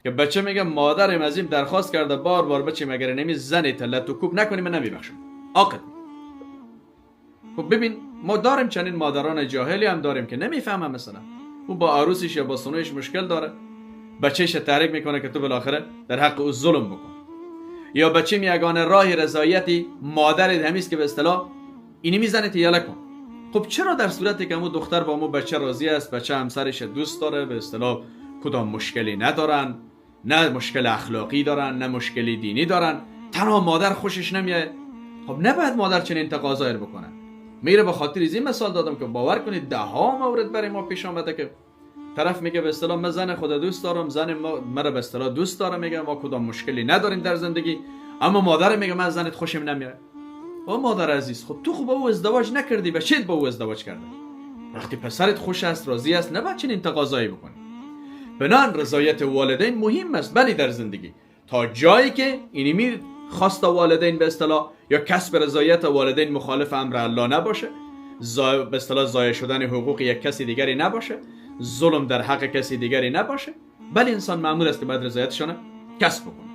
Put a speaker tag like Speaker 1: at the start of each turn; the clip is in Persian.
Speaker 1: که بچه میگه مادرم از این درخواست کرده بار بار بچه مگر نمی زنی لط و کوب نکنی من نمیبخشم عاقل. خب ببین ما داریم چنین مادران جاهلی هم داریم که نمیفهمه، مثلا او با عروسش یا با سنویش مشکل داره، بچهش تحریک میکنه که تو بالاخره در حق او ظلم بکن، یا بچه یگانه راه رضایتی مادرت همیست که به اصطلاح اینی میزنه یالا کن. خب چرا در صورتی که مو دختر با مو بچه راضی است، بچه همسرش دوست داره، به اصطلاح کدام مشکلی ندارن، نه مشکل اخلاقی دارن نه مشکلی دینی دارن، تنها مادر خوشش نمیاد، خب نباید مادر چنین تقاضایی بکنه. میره به خاطر این مثال دادم که باور کنید ده ها مورد برای ما پیش آمده که طرف میگه به اصطلاح من زن خدا دوست دارم، زن مرا به اصطلاح دوست داره، میگه ما کدام مشکلی نداریم در زندگی، اما مادر میگه من زنت خوشم نمیاد. او مادر عزیز خب تو با او ازدواج نکردی، بچه‌ت با او ازدواج کرده، وقتی پسرت خوش است راضی است نباید چنین تقاضایی بکنی. بنان رضایت والدین مهم است بلی در زندگی، تا جایی که اینی خواست والدین به اصطلاح یا کسب رضایت والدین مخالف امر الله نباشه، به اصطلاح ضایع شدن حقوق یک کسی دیگری نباشه، ظلم در حق کسی دیگری نباشه، بلی انسان مأمور است که باید رضایتشون کسب بکنه.